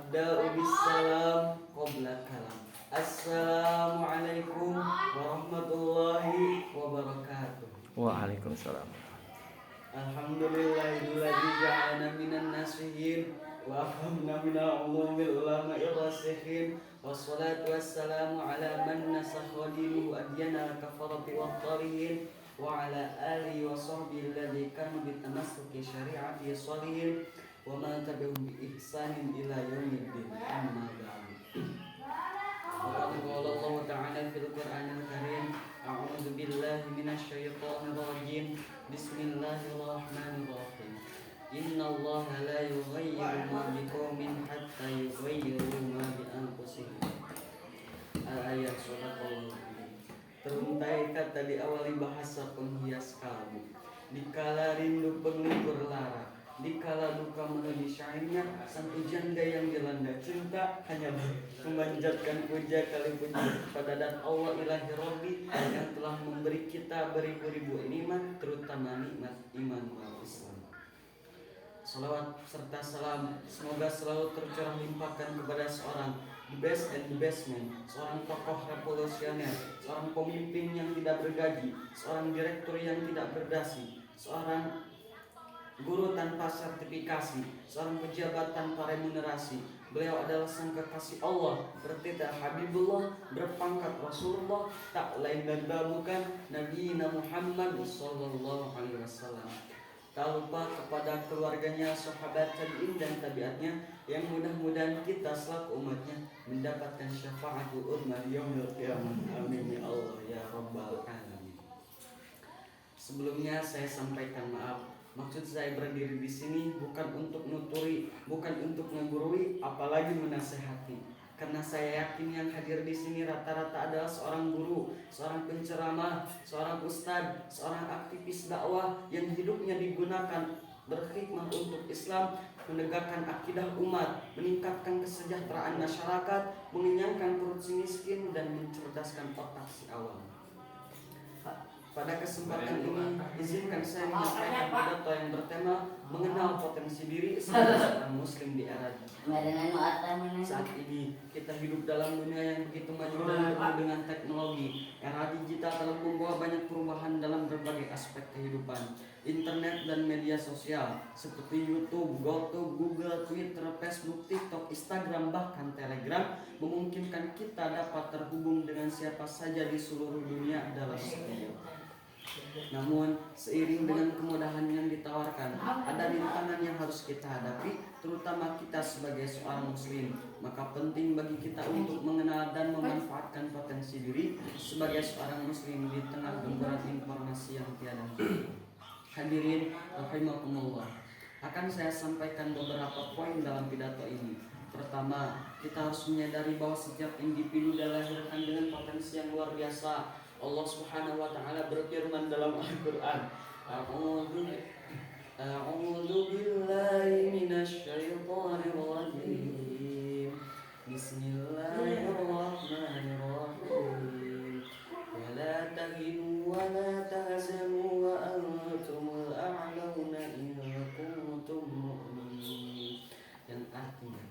Abda'u bisalam qabla kalam. Assalamualaikum warahmatullahi wabarakatuh. Waalaikumsalam. Alhamdulillahilladzi ja'alana minan nasihin wa afhamna minal ulumil ulama'ir rasihin. Wassalatu wassalamu ala man nasakha dinuhu adyana kafarati wa tarihin wa ala alihi wa sahbihi alladzi kanu bitamassuki syari'ati salihin wa ma tabi'um bi ihsanin ila yaumiddin. Amma ba'du. Qala Allah ta'ala fil Qur'anil Karim, a'udzu billahi minasyaitonir rajim. Bismillahirrahmanirrahim. Innallaha la yughayyiru ma biqaumin hatta yughayyiru ma bi anfusihim. Ayat surat Al-Qur'an. Teruntai kata diawali bahasa penghias kalbu. Dikala rindu pengukur lara, dikala duka menuju syairnya, sang janda yang dilanda cinta hanya memanjatkan puja kali puji kepada dan Allah ilahi Rabbi yang telah memberi kita beribu-ribu nikmat, terutama nikmat iman wal Islam. Salawat serta salam semoga selalu tercurah limpahkan kepada seorang the best and the best man, seorang tokoh revolusioner, seorang pemimpin yang tidak bergaji, seorang direktur yang tidak berdasi, seorang guru tanpa sertifikasi, seorang pejabat tanpa remunerasi. Beliau adalah sang kekasih Allah, bertitel Habibullah, berpangkat Rasulullah, tak lain dan tak bukan Nabi Muhammad sallallahu alaihi wasallam. Tak lupa kepada keluarganya, sahabat tabi'in dan tabiatnya, yang mudah-mudahan kita selaku umatnya mendapatkan syafaatul ummah yaumil qiyamah. Amin ya Allah ya rabbal alamin. Sebelumnya saya sampaikan maaf. Maksud saya berdiri di sini bukan untuk nuturi, bukan untuk menggurui, apalagi menasehati. Karena saya yakin yang hadir di sini rata-rata adalah seorang guru, seorang penceramah, seorang ustadz, seorang aktivis dakwah yang hidupnya digunakan berkhidmat untuk Islam, menegakkan akidah umat, meningkatkan kesejahteraan masyarakat, mengenyangkan perut si miskin, dan mencerdaskan otak si awam. Pada kesempatan ini, izinkan saya menyampaikan pidato yang bertema mengenal potensi diri sebagai seorang muslim di era saat ini. Kita hidup dalam dunia yang begitu maju dan penuh dengan teknologi. Era digital telah membawa banyak perubahan dalam berbagai aspek kehidupan. Internet dan media sosial seperti YouTube, GoTo, Google, Twitter, Facebook, TikTok, Instagram, bahkan Telegram memungkinkan kita dapat terhubung dengan siapa saja di seluruh dunia dalam sekejap. Namun seiring dengan kemudahan yang ditawarkan, ada rintangan yang harus kita hadapi, terutama kita sebagai seorang muslim. Maka penting bagi kita untuk mengenal dan memanfaatkan potensi diri sebagai seorang muslim di tengah gemburan informasi yang tiada. Hadirin rahimakumullah, akan saya sampaikan beberapa poin dalam pidato ini. Pertama, kita harus menyadari bahwa setiap individu dilahirkan dengan potensi yang luar biasa. Allah Subhanahu wa taala berfirman dalam Al-Qur'an, A'udzu billahi minasy syaithanir rajim. Bismillahirrahmanirrahim. Wa la tahinu wa la tahzanu wa antumul a'launa in kuntum mu'minin. Yang artinya,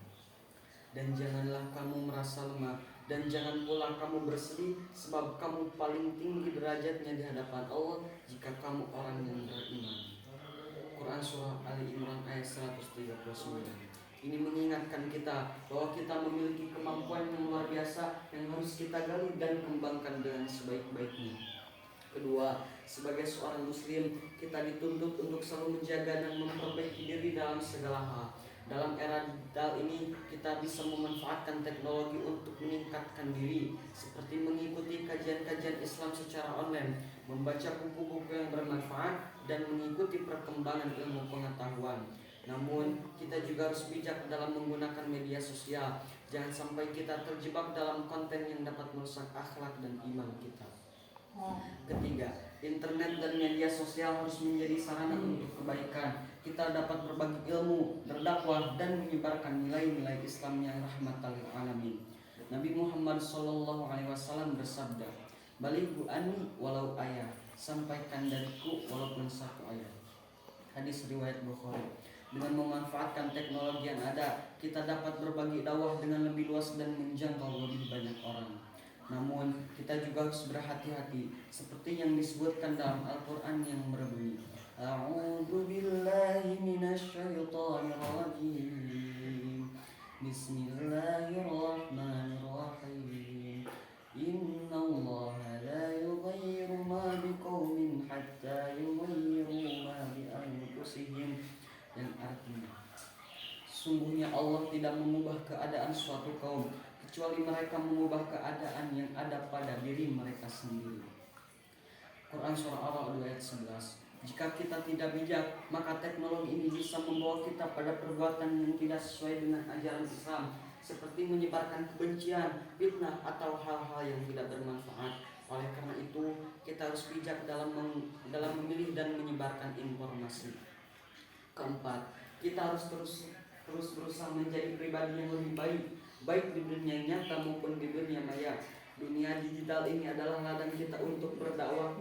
dan janganlah kamu merasa lemah, dan jangan pula kamu bersedih, sebab kamu paling tinggi derajatnya di hadapan Allah jika kamu orang yang beriman. Quran Surah Ali Imran ayat 139. Ini mengingatkan kita bahwa kita memiliki kemampuan yang luar biasa yang harus kita gali dan kembangkan dengan sebaik-baiknya. Kedua, sebagai seorang muslim, kita dituntut untuk selalu menjaga dan memperbaiki diri dalam segala hal. Dalam era digital ini, kita bisa memanfaatkan teknologi untuk meningkatkan diri, seperti mengikuti kajian-kajian Islam secara online, membaca buku-buku yang bermanfaat, dan mengikuti perkembangan ilmu pengetahuan. Namun, kita juga harus bijak dalam menggunakan media sosial. Jangan sampai kita terjebak dalam konten yang dapat merusak akhlak dan iman kita. Ketiga, internet dan media sosial harus menjadi sarana untuk kebaikan. Kita dapat berbagi ilmu, berdakwah, dan menyebarkan nilai-nilai Islam yang rahmatan lil alamin. Nabi Muhammad SAW bersabda, "Balighu anni walau ayat." Sampaikan dariku walaupun satu ayat. Hadis riwayat Bukhari. Dengan memanfaatkan teknologi yang ada, kita dapat berbagi dakwah dengan lebih luas dan menjangkau lebih banyak orang. Namun, kita juga harus berhati-hati seperti yang disebutkan dalam Al-Qur'an yang berbunyi, A'udzu billahi minasyaitonir rajim. Bismillahirrahmanirrahim. Innallaha la yughayyiru ma biqaumin hatta yughayyiru ma bi anfusihim. Yang artinya, sungguhnya Allah tidak mengubah keadaan suatu kaum kecuali mereka mengubah keadaan yang ada pada diri mereka sendiri. Quran Surah Al-Ra'd ayat 11. Jika kita tidak bijak, maka teknologi ini bisa membawa kita pada perbuatan yang tidak sesuai dengan ajaran Islam, seperti menyebarkan kebencian, fitnah, atau hal-hal yang tidak bermanfaat. Oleh karena itu, kita harus bijak dalam memilih dan menyebarkan informasi. Keempat, kita harus terus berusaha menjadi pribadi yang lebih baik di dunia nyata maupun di dunia maya. Dunia digital ini adalah ladang kita untuk berdakwah,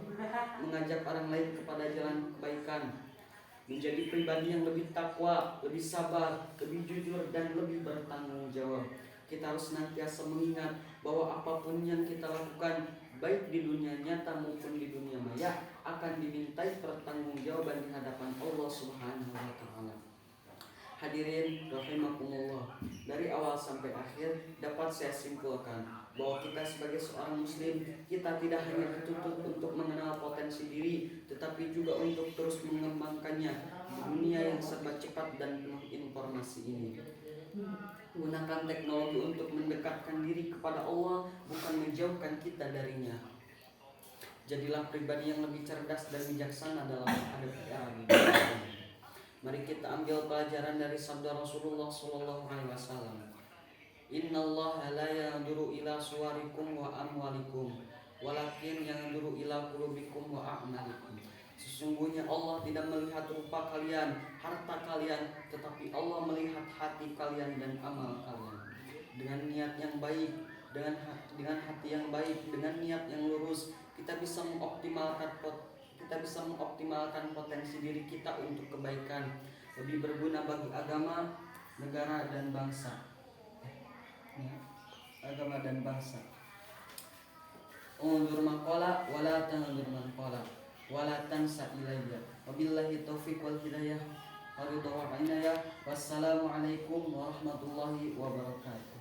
mengajak orang lain kepada jalan kebaikan, menjadi pribadi yang lebih takwa, lebih sabar, lebih jujur, dan lebih bertanggung jawab. Kita harus senantiasa mengingat bahwa apapun yang kita lakukan, baik di dunia nyata maupun di dunia maya, akan dimintai pertanggungjawaban di hadapan Allah Subhanahu wa taala. Hadirin rahimakumullah, dari awal sampai akhir dapat saya simpulkan bahwa kita sebagai seorang muslim, kita tidak hanya dituntut untuk mengenal potensi diri, tetapi juga untuk terus mengembangkannya di dunia yang serba cepat dan penuh informasi ini. Gunakan teknologi untuk mendekatkan diri kepada Allah, bukan menjauhkan kita darinya. Jadilah pribadi yang lebih cerdas dan bijaksana dalam menghadapi era digital. Mari kita ambil pelajaran dari sabda Rasulullah SAW. Innallaha la yanzuru ila suwarikum wa amwalikum, walakin yanzuru ila qulubikum wa a'malikum. Sesungguhnya Allah tidak melihat rupa kalian, harta kalian, tetapi Allah melihat hati kalian dan amal kalian. Dengan niat yang baik, dengan hati yang baik, dengan niat yang lurus, kita bisa mengoptimalkan potensi diri kita untuk kebaikan, lebih berguna bagi agama, negara dan bangsa. Undur maqala wala tandur maqala wala tansa ilayya. Wabillahi taufiq wal hidayah. Wassalamualaikum warahmatullahi wabarakatuh.